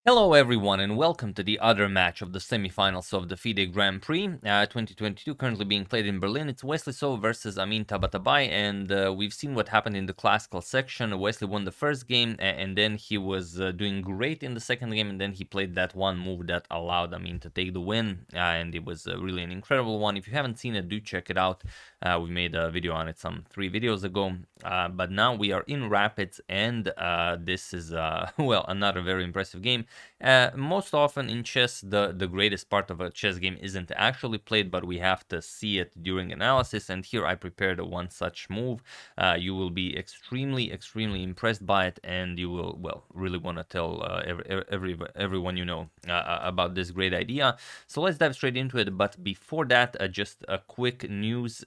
Hello everyone and welcome to the other match of the semifinals of the FIDE Grand Prix 2022, currently being played in Berlin. It's Wesley versus Amin Tabatabaei, and we've seen what happened in the classical section. Wesley won the first game and then he was doing great in the second game, and then he played that one move that allowed Amin to take the win, and it was really an incredible one. If you haven't seen it, do check it out. We made a video on it some 3 videos ago, but now we are in Rapids, and this is, well, another very impressive game. Most often in chess, the greatest part of a chess game isn't actually played, but we have to see it during analysis, and here I prepared one such move. You will be extremely impressed by it, and you will, well, really want to tell everyone you know about this great idea. So let's dive straight into it, but before that, just a quick news.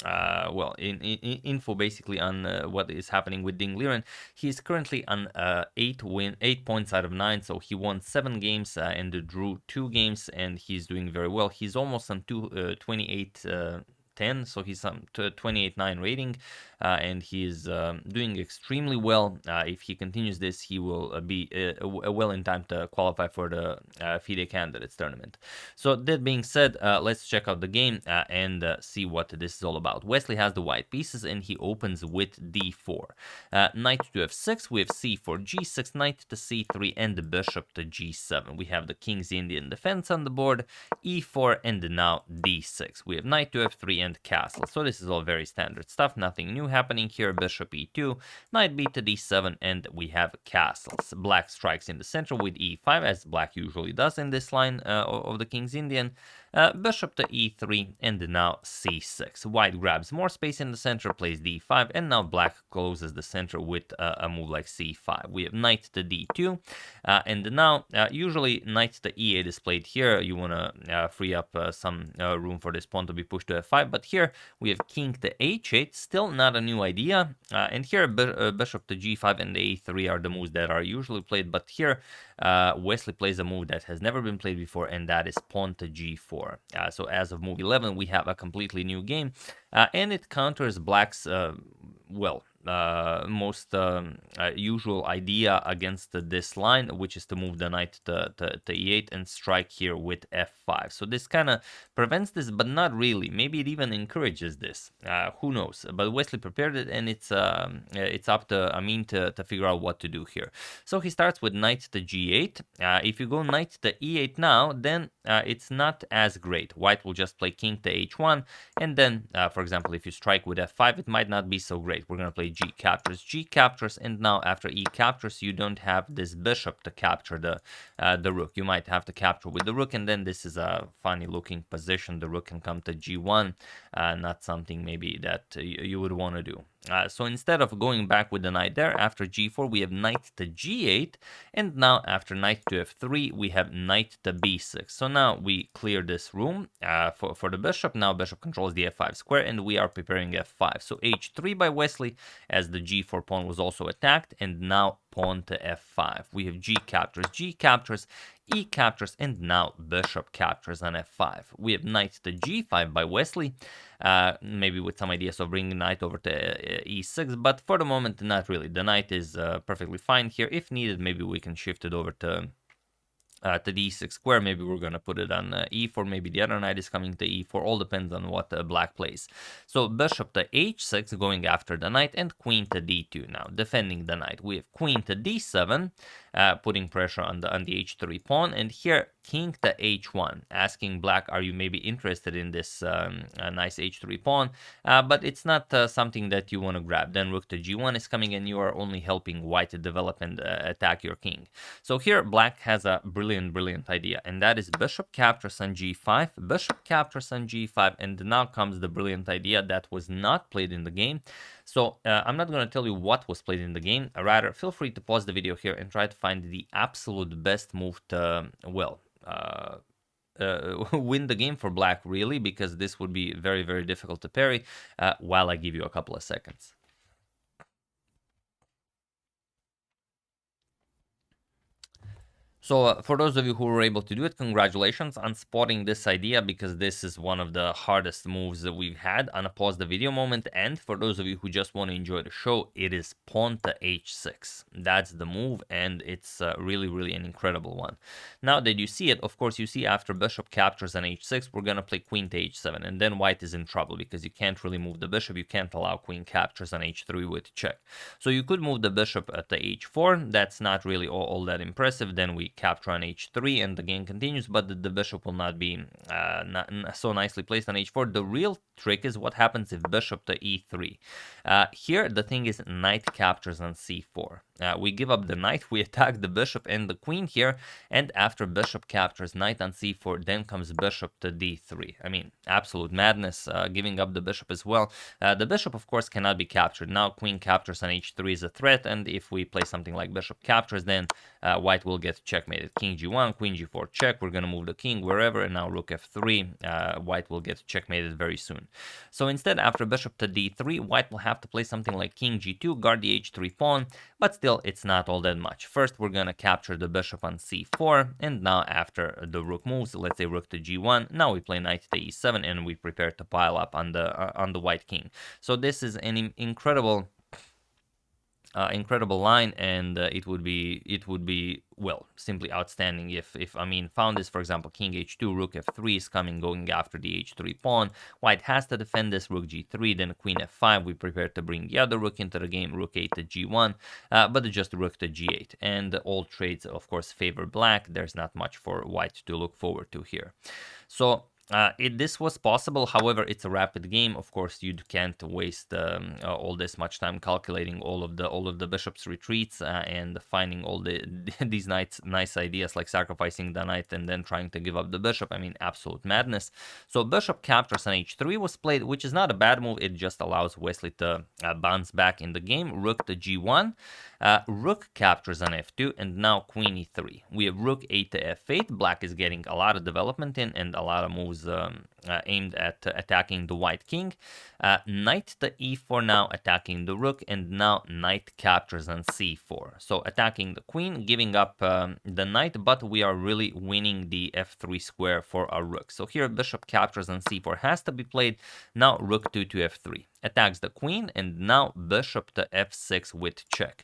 Well, info basically on what is happening with Ding Liren. He's currently on 8 points out of 9, so he won 7 games and drew 2 games, and he's doing very well. He's almost on 28 10, so he's on 28.9 rating, and he's doing extremely well. If he continues this, he will be well in time to qualify for the FIDE candidates tournament. So that being said, let's check out the game and see what this is all about. Wesley has the white pieces, and he opens with d4. Knight to f6, we have c4, g6, knight to c3, and the bishop to g7. We have the king's Indian defense on the board, e4, and now d6. We have knight to f3 and castle. So this is all very standard stuff, nothing new happening here. Bishop e2, knight b to d7, and we have castles. Black strikes in the center with e5, as black usually does in this line of the king's Indian. Bishop to e3, and now c6. White grabs more space in the center, plays d5, and now black closes the center with a move like c5. We have knight to d2, and now usually knight to e8 is played here. You want to free up some room for this pawn to be pushed to f5, but here we have king to h8, still not a new idea, and here bishop to g5 and a3 are the moves that are usually played, but here Wesley plays a move that has never been played before, and that is pawn to g4. So as of move 11, we have a completely new game, and it counters black's, well, most usual idea against this line, which is to move the knight to e8 and strike here with f5. So this kind of prevents this, but not really. Maybe it even encourages this. Who knows? But Wesley prepared it, and it's up to Amin to figure out what to do here. So he starts with knight to g8. If you go knight to e8 now, then it's not as great. White will just play king to h1, and then, for example, if you strike with f5, it might not be so great. We're going to play g captures, and now after e captures, you don't have this bishop to capture the rook. You might have to capture with the rook, and then this is a funny looking position. The rook can come to g1, not something maybe that you would want to do. So instead of going back with the knight there, after g4 we have knight to g8, and now after knight to f3 we have knight to b6. So now we clear this room for the bishop. Now bishop controls the f5 square, and we are preparing f5. So h3 by Wesley, as the g4 pawn was also attacked, and now pawn to f5. We have g captures, e captures, and now bishop captures on f5. We have knight to g5 by Wesley, maybe with some ideas of bringing knight over to e6, but for the moment, not really. The knight is perfectly fine here. If needed, maybe we can shift it over to the e6 square. Maybe we're going to put it on e4. Maybe the other knight is coming to e4. All depends on what black plays. So bishop to h6 going after the knight, and queen to d2 now, defending the knight. We have queen to d7, putting pressure on the h3 pawn, and here king to h1, asking black, are you maybe interested in this nice h3 pawn? But it's not something that you want to grab. Then rook to g1 is coming, and you are only helping white to develop and attack your king. So here black has a brilliant idea, and that is bishop captures on g5, bishop captures on g5, and now comes the brilliant idea that was not played in the game. So I'm not going to tell you what was played in the game. Rather, feel free to pause the video here and try to find the absolute best move to, well, win the game for black, really, because this would be very difficult to parry, while I give you a couple of seconds. So for those of you who were able to do it, congratulations on spotting this idea, because this is one of the hardest moves that we've had on a pause the video moment. And for those of you who just want to enjoy the show, it is pawn to h6. That's the move, and it's really an incredible one. Now that you see it, of course, you see after bishop captures on h6, we're going to play queen to h7, and then white is in trouble because you can't really move the bishop. You can't allow queen captures on h3 with check. So you could move the bishop at the h4. That's not really all that impressive. Then we capture on h3 and the game continues, but the bishop will not be so nicely placed on h4. The real trick is what happens if bishop to e3. Here the thing is knight captures on c4. We give up the knight, we attack the bishop and the queen here, and after bishop captures knight on c4, then comes bishop to d3. I mean, absolute madness, giving up the bishop as well. The bishop, of course, cannot be captured. Now queen captures on h3 is a threat, and if we play something like bishop captures, then white will get checkmated. King g1, queen g4 check, we're going to move the king wherever, and now rook f3, white will get checkmated very soon. So instead, after bishop to d3, white will have to play something like king g2, guard the h3 pawn, but still it's not all that much. First, we're going to capture the bishop on c4, and now after the rook moves, let's say rook to g1, now we play knight to e7, and we prepare to pile up on the white king. So this is an incredible line, and it would be well, simply outstanding if Amin found this. For example, king h2, rook f3 is coming, going after the h3 pawn. White has to defend this, rook g3, then queen f5. We prepare to bring the other rook into the game, rook 8 to g1, but just rook to g8. And all trades, of course, favor black. There's not much for white to look forward to here. So this was possible. However, it's a rapid game. Of course, you can't waste all this much time calculating all of the bishop's retreats and finding all these nice ideas like sacrificing the knight and then trying to give up the bishop. I mean, absolute madness. So bishop captures on h3 was played, which is not a bad move. It just allows Wesley to bounce back in the game. Rook to g1, rook captures on f2, and now queen e3. We have rook 8 to f8. Black is getting a lot of development in and a lot of moves aimed at attacking the white king. Knight to e4 now, attacking the rook, and now knight captures on c4. So attacking the queen, giving up the knight, but we are really winning the f3 square for our rook. So here bishop captures on c4 has to be played. Now rook 2 to f3. Attacks the queen, and now bishop to f6 with check.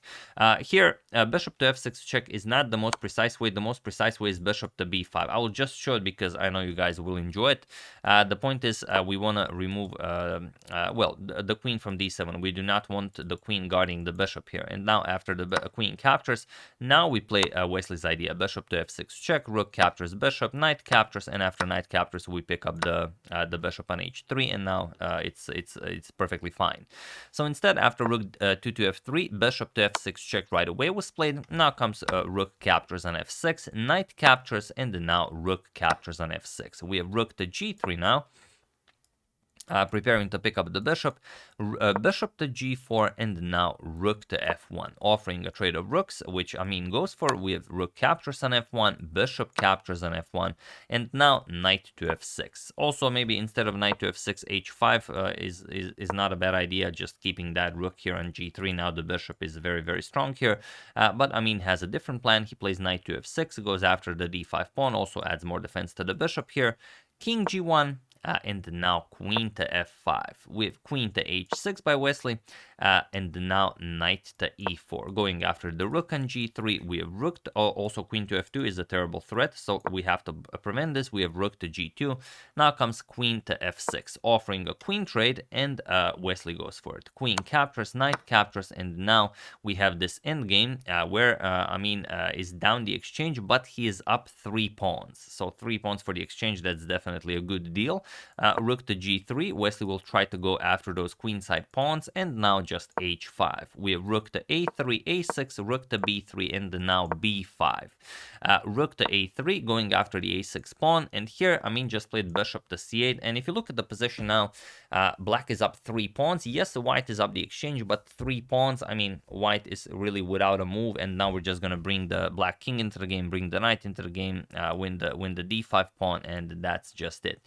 Here, bishop to f6 check is not the most precise way. The most precise way is bishop to b5. I will just show it because I know you guys will enjoy it. The point is we want to remove, well, the queen from d7. We do not want the queen guarding the bishop here. And now after the queen captures, now we play Wesley's idea. Bishop to f6 check, rook captures bishop, knight captures, and after knight captures, we pick up the bishop on h3, and now it's perfectly fine. So instead, after rook 2 to f3, bishop to f6 check right away was played. Now comes rook captures on f6, knight captures, and now rook captures on f6. We have rook to g3 now. Preparing to pick up the bishop, bishop to g4, and now rook to f1, offering a trade of rooks, which Amin goes for. We have rook captures on f1, bishop captures on f1, and now knight to f6. Also, maybe instead of knight to f6, h5 is not a bad idea, just keeping that rook here on g3. Now the bishop is very strong here, but Amin has a different plan. He plays knight to f6, goes after the d5 pawn, also adds more defense to the bishop here. King g1, and now queen to f5. We have queen to h6 by Wesley, and now knight to e4. Going after the rook on g3, we have rook to, also queen to f2 is a terrible threat, so we have to prevent this. We have rook to g2. Now comes queen to f6, offering a queen trade, and Wesley goes for it. Queen captures, knight captures, and now we have this endgame where Amin is down the exchange, but he is up 3 pawns. So 3 pawns for the exchange, that's definitely a good deal. Rook to g3, Wesley will try to go after those queenside pawns, and now just h5. We have rook to a3, a6, rook to b3, and now b5. Rook to a3, going after the a6 pawn, and here Amin just played bishop to c8, and if you look at the position now, black is up 3 pawns. Yes, white is up the exchange, but 3 pawns, I mean, white is really without a move, and now we're just going to bring the black king into the game, bring the knight into the game, win the d5 pawn, and that's just it.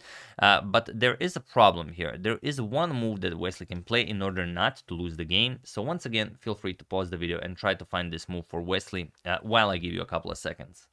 But there is a problem here. There is one move that Wesley can play in order not to lose the game. So once again, feel free to pause the video and try to find this move for Wesley while I give you a couple of seconds.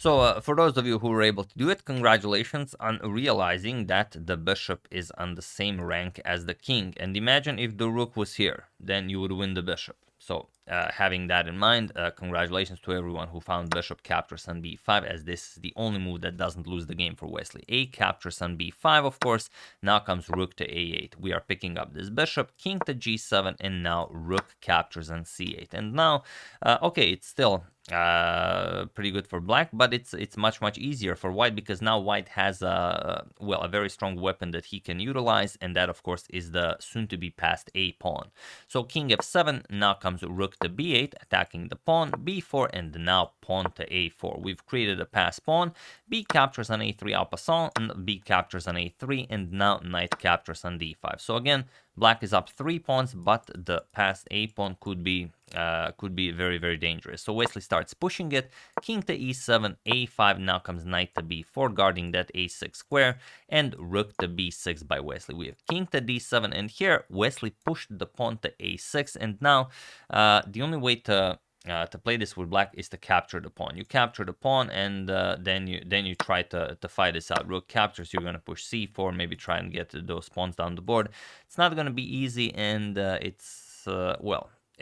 So for those of you who were able to do it, congratulations on realizing that the bishop is on the same rank as the king. And imagine if the rook was here, then you would win the bishop. So having that in mind, congratulations to everyone who found bishop captures on b5, as this is the only move that doesn't lose the game for Wesley. A captures on b5, of course. Now comes rook to a8. We are picking up this bishop, king to g7, and now rook captures on c8. And now, okay, it's still pretty good for black, but it's much easier for white, because now white has a very strong weapon that he can utilize, and that of course is the soon to be passed a pawn. So king f7, now comes rook to b8, attacking the pawn, b4, and now pawn to a4. We've created a pass pawn, b captures on a3 en passant, and b captures on a3, and now knight captures on d5. So again, black is up 3 pawns, but the passed a pawn could be very dangerous. So Wesley starts pushing it, king to e7, a5, now comes knight to b4, guarding that a6 square, and rook to b6 by Wesley. We have king to d7, and here Wesley pushed the pawn to a6, and now the only way to play this with black is to capture the pawn. You capture the pawn, and then you try to fight this out. Rook captures, you're going to push c4, maybe try and get those pawns down the board. It's not going to be easy, and it's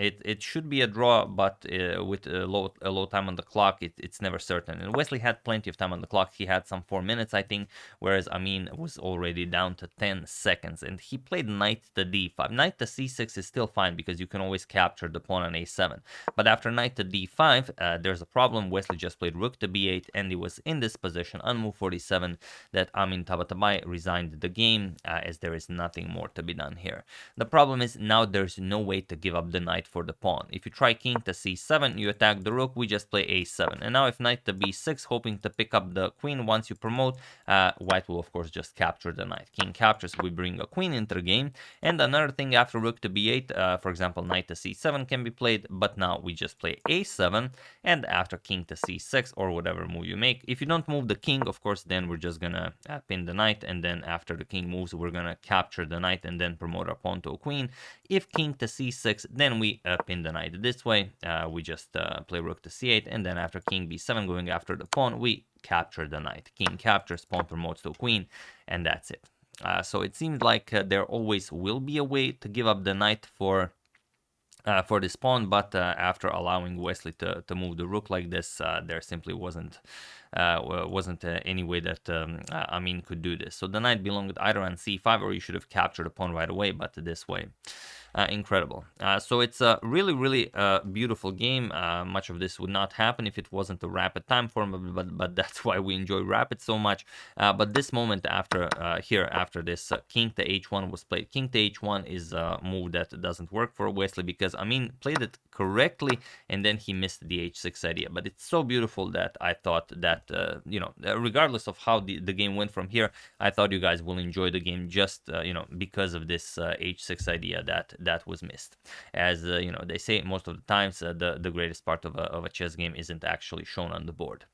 it should be a draw, but with a low time on the clock, it's never certain. And Wesley had plenty of time on the clock. He had some 4 minutes, I think, whereas Amin was already down to 10 seconds. And he played knight to d5. Knight to c6 is still fine, because you can always capture the pawn on a7. But after knight to d5, there's a problem. Wesley just played rook to b8, and he was in this position on move 47 that Amin Tabatabaei resigned the game, as there is nothing more to be done here. The problem is now there's no way to give up the knight for the pawn. If you try king to c7, you attack the rook, we just play a7. And now if knight to b6, hoping to pick up the queen once you promote, white will of course just capture the knight. King captures, we bring a queen into the game. And another thing, after rook to b8, for example, knight to c7 can be played, but now we just play a7, and after king to c6, or whatever move you make, if you don't move the king, of course, then we're just gonna pin the knight, and then after the king moves, we're gonna capture the knight and then promote our pawn to a queen. If king to c6, then we pin the knight this way. We just play rook to c8, and then after king b7, going after the pawn, we capture the knight. King captures, pawn promotes to a queen, and that's it. So it seems like there always will be a way to give up the knight for this pawn, but after allowing Wesley to move the rook like this, there simply wasn't any way that Amin could do this. So the knight belonged either on c5, or you should have captured the pawn right away, but this way. Incredible. So it's a really beautiful game. Much of this would not happen if it wasn't a rapid time form, but that's why we enjoy rapid so much. But this moment after after this king to h1 was played. King to h1 is a move that doesn't work for Wesley, because Amin played it correctly, and then he missed the h6 idea. But it's so beautiful that I thought that regardless of how the game went from here, I thought you guys will enjoy the game just because of this h6 idea that was missed. As they say most of the times, the greatest part of a chess game isn't actually shown on the board.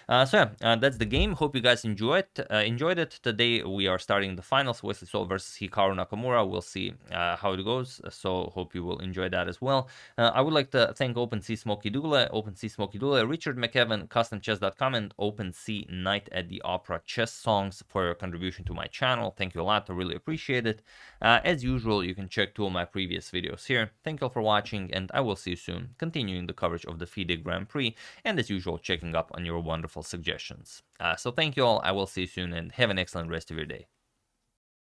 So yeah, that's the game. Hope you guys enjoyed it. Today we are starting the finals, Wesley So versus Hikaru Nakamura. We'll see how it goes, so hope you will enjoy that as well. I would like to thank OpenSea Smoky Dule, Richard McKevin, CustomChess.com, and OpenSea Night at the Opera Chess Songs for your contribution to my channel. Thank you a lot, I really appreciate it. As usual, you can check 2 of my previous videos here. Thank you all for watching, and I will see you soon, continuing the coverage of the FIDE Grand Prix, and as usual, checking up on your wonderful suggestions. So thank you all, I will see you soon, and have an excellent rest of your day.